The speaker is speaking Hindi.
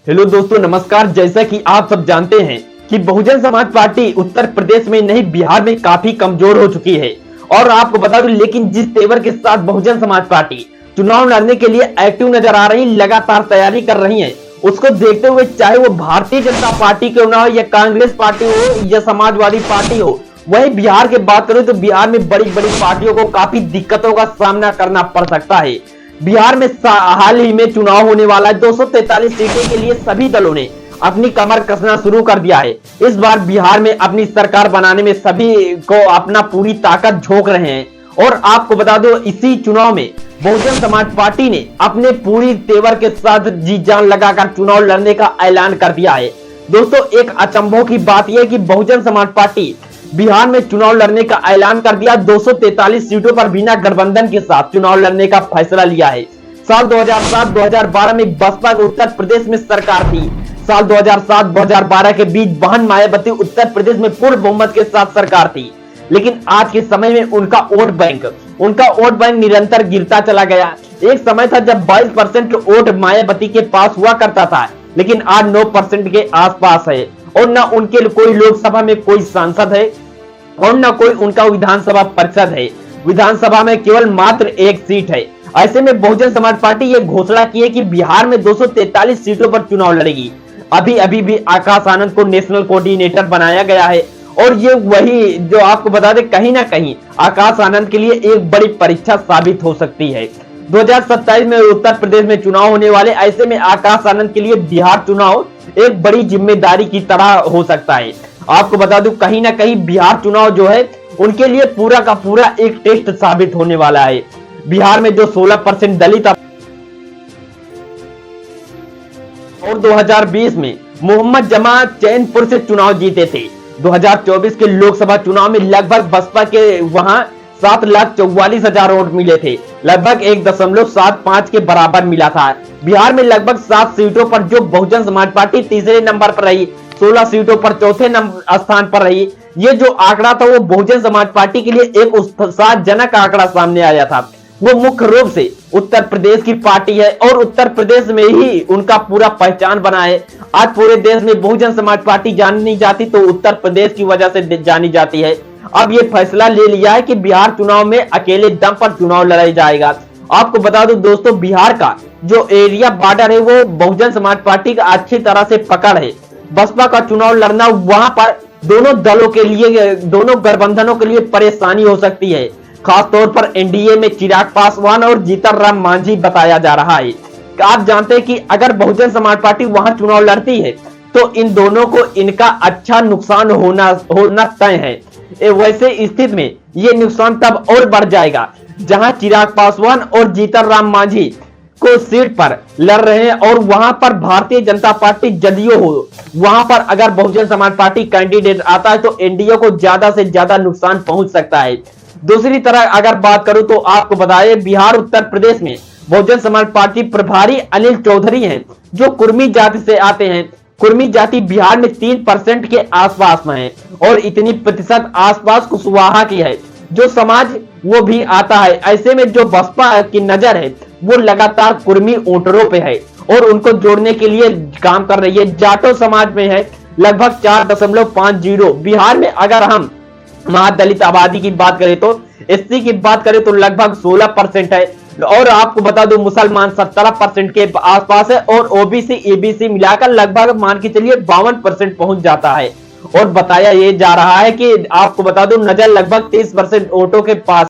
हेलो दोस्तों, नमस्कार। जैसा कि आप सब जानते हैं कि बहुजन समाज पार्टी उत्तर प्रदेश में नहीं बिहार में काफी कमजोर हो चुकी है। और आपको बता दूं, लेकिन जिस तेवर के साथ बहुजन समाज पार्टी चुनाव लड़ने के लिए एक्टिव नजर आ रही, लगातार तैयारी कर रही है, उसको देखते हुए चाहे वो भारतीय जनता पार्टी क्यों ना हो या कांग्रेस पार्टी हो या समाजवादी पार्टी हो, वही बिहार की बात करें तो बिहार में बड़ी बड़ी पार्टियों को काफी दिक्कतों का सामना करना पड़ सकता है। बिहार में हाल ही में चुनाव होने वाला है। 243 सीटें के लिए सभी दलों ने अपनी कमर कसना शुरू कर दिया है। इस बार बिहार में अपनी सरकार बनाने में सभी को अपना पूरी ताकत झोंक रहे हैं। और आपको बता दो, इसी चुनाव में बहुजन समाज पार्टी ने अपने पूरी तेवर के साथ जी जान लगाकर चुनाव लड़ने का ऐलान कर दिया है। दोस्तों, एक अचंभों की बात यह है कि बहुजन समाज पार्टी बिहार में चुनाव लड़ने का ऐलान कर दिया। 243 सीटों पर बिना गठबंधन के साथ चुनाव लड़ने का फैसला लिया है। साल 2007-2012 में बसपा को उत्तर प्रदेश में सरकार थी। साल 2007-2012 के बीच बहन मायावती उत्तर प्रदेश में पूर्ण बहुमत के साथ सरकार थी। लेकिन आज के समय में उनका वोट बैंक निरंतर गिरता चला गया। एक समय था जब 22% के वोट मायावती के पास हुआ करता था, लेकिन आज 9% के आसपास है। और न उनके कोई लोकसभा में कोई सांसद है और न कोई उनका विधानसभा पार्षद है। विधानसभा में केवल मात्र एक सीट है। ऐसे में बहुजन समाज पार्टी ये घोषणा की है कि बिहार में 243 सीटों पर चुनाव लड़ेगी। अभी भी आकाश आनंद को नेशनल कोऑर्डिनेटर बनाया गया है। और ये वही जो आपको बता दें, कहीं ना कहीं आकाश आनंद के लिए एक बड़ी परीक्षा साबित हो सकती है। 2027 में उत्तर प्रदेश में चुनाव होने वाले, ऐसे में आकाश आनंद के लिए बिहार चुनाव एक बड़ी जिम्मेदारी की तरह हो सकता है। आपको बता दूं, कहीं ना कहीं बिहार चुनाव जो है उनके लिए पूरा का पूरा एक टेस्ट साबित होने वाला है। बिहार में जो 16% दलित और 2020 में मोहम्मद जमा चैनपुर से चुनाव जीते थे। 2024 के लोकसभा चुनाव में लगभग बसपा के वहां 7,44,000 वोट मिले थे, लगभग 1.75 के बराबर मिला था। बिहार में लगभग 7 सीटों पर जो बहुजन समाज पार्टी तीसरे नंबर पर रही, 16 सीटों पर चौथे स्थान पर रही। ये जो आंकड़ा था वो बहुजन समाज पार्टी के लिए एक उत्साहजनक आंकड़ा सामने आया था। वो मुख्य रूप से उत्तर प्रदेश की पार्टी है और उत्तर प्रदेश में ही उनका पूरा पहचान बना है। आज पूरे देश में बहुजन समाज पार्टी जानी जाती तो उत्तर प्रदेश की वजह से जानी जाती है। अब ये फैसला ले लिया है कि बिहार चुनाव में अकेले दम पर चुनाव लड़ा जाएगा। आपको बता दूं दोस्तों, बिहार का जो एरिया बॉर्डर है वो बहुजन समाज पार्टी का अच्छी तरह से पकड़ है। बसपा का चुनाव लड़ना वहां पर दोनों दलों के लिए, दोनों गठबंधनों के लिए परेशानी हो सकती है। खासतौर पर एनडीए में चिराग पासवान और जीतन राम मांझी बताया जा रहा है। आप जानते हैं कि अगर बहुजन समाज पार्टी वहां चुनाव लड़ती है तो इन दोनों को इनका अच्छा नुकसान होना तय है। वैसे स्थिति में ये नुकसान तब और बढ़ जाएगा जहां चिराग पासवान और जीतन राम मांझी को सीट पर लड़ रहे हैं और वहां पर भारतीय जनता पार्टी जदयू हो। वहां पर अगर बहुजन समाज पार्टी कैंडिडेट आता है तो एनडीए को ज्यादा से ज्यादा नुकसान पहुंच सकता है। दूसरी तरह अगर बात करूं तो आपको बताएं, बिहार उत्तर प्रदेश में बहुजन समाज पार्टी प्रभारी अनिल चौधरी हैं, जो कुर्मी जाति से आते हैं। कुर्मी जाति बिहार में 3% के आसपास में है और इतनी प्रतिशत आसपास कुशवाहा की है, जो समाज वो भी आता है। ऐसे में जो बसपा की नजर है वो लगातार कुर्मी वोटरों पे है और उनको जोड़ने के लिए काम कर रही है। जाटो समाज में है लगभग 4.50। बिहार में अगर हम महादलित आबादी की बात करें तो एससी की बात करें तो लगभग 16% है। और आपको बता दूं, मुसलमान 17% के आसपास है और ओबीसी एबीसी मिलाकर लगभग मान के चलिए 52% पहुंच जाता है। और बताया ये जा रहा है कि आपको बता दूं, नजर लगभग 30% वोटों के पास